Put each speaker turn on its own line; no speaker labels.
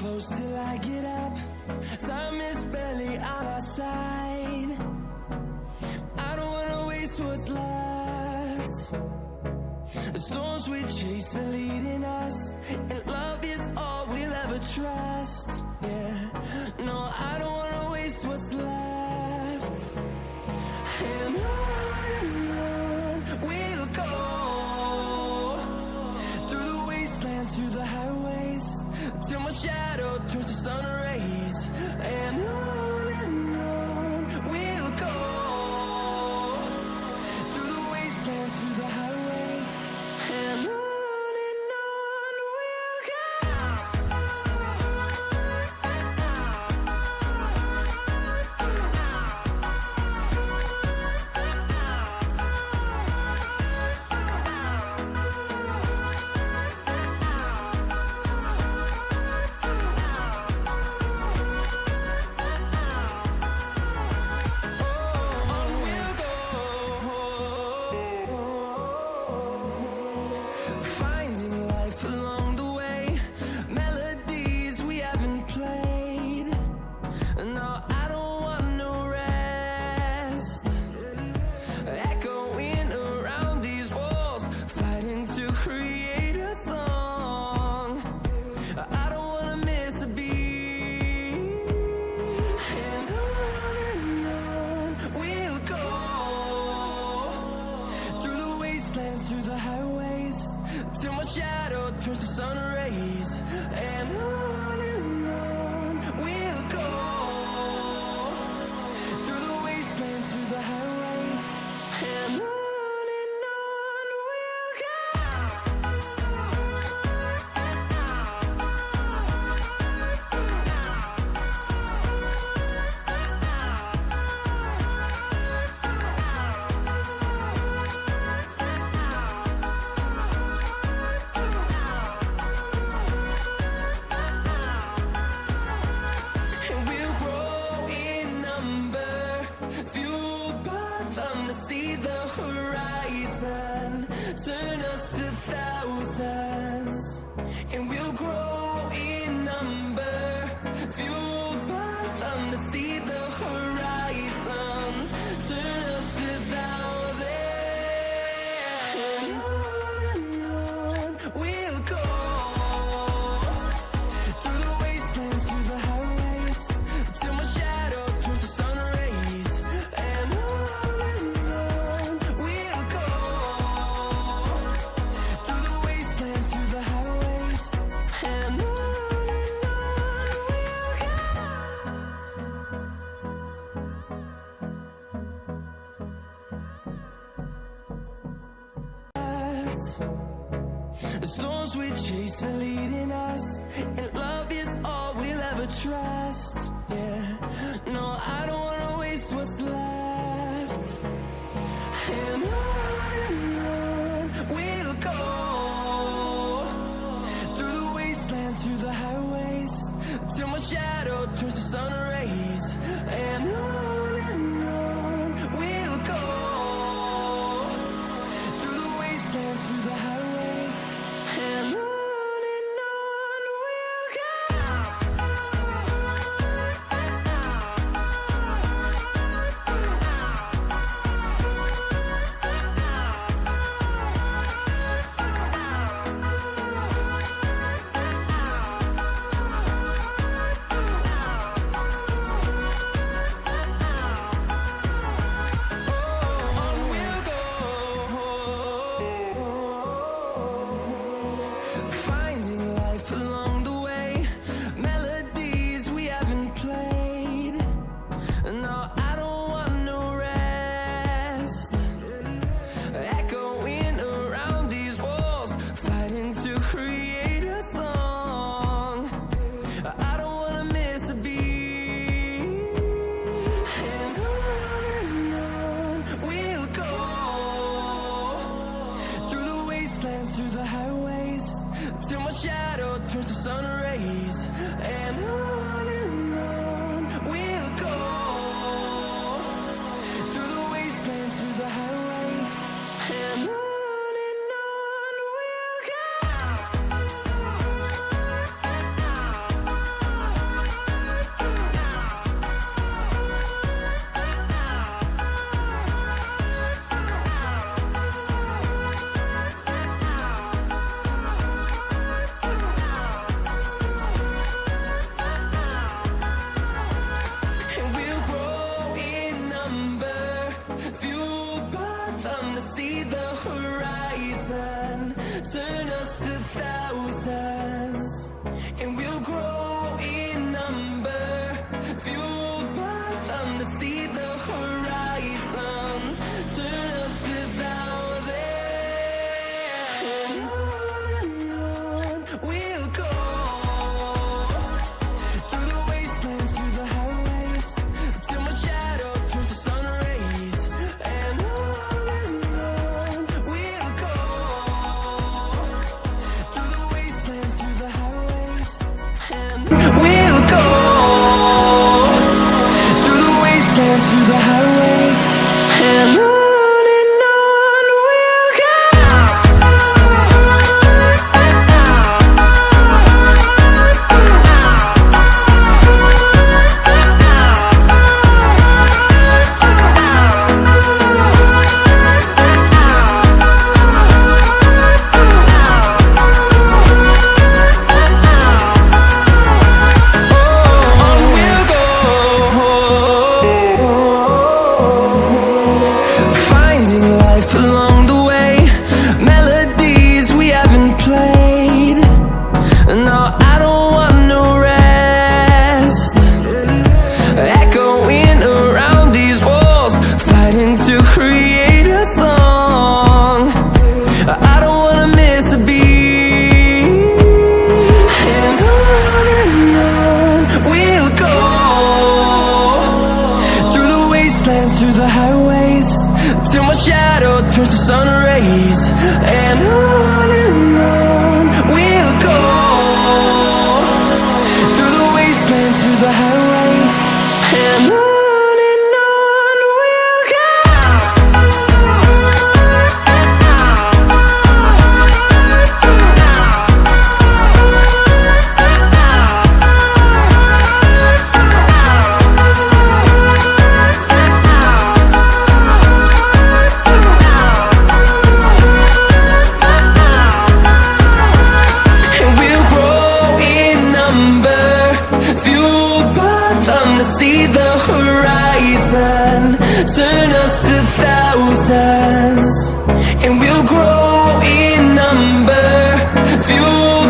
close till I get up. Time is barely on our side. I don't wanna waste what's left. The storms we chase are leading us, and love is all we'll ever trust. Yeah, no, I don't wanna waste what's left. And on we'll go, through the wastelands, through the highways, till my shadow turns to sun rays. And on we'll go, through the wastelands, through the highways, and on we'll go. Through the highways, till my shadow turns to sun rays. And on we'll go, through the wastelands, through the highways, and on we'll go. See the horizon, turn us to thousands, and we'll grow in number, fueled by them. To see the horizon, turn us to thousands, and on we'll go, through the wastelands, through the highways, till my shadow turns to sun rays. And the storms we chase are leading us, and love is all we'll ever trust. Yeah, no, I don't wanna waste what's left. And on we'll go, through the wastelands, through the highways, till my shadow turns to sun rays. And on we'll go, through the wastelands, through the highways, and on. We'll go. wastelands, through the highways, and on we'll go. Along the way, melodies we haven't played. No, I don't want no rest. Echoing around these walls, fighting to create a song. I don't wanna miss a beat. And on we'll go, through the wastelands, through the highways, till my shadow turns to sun rays. And on we'll go, through the wastelands, through the highways, and on we'll go. See the horizon, turn us to thousands, and we'll grow in number, fuel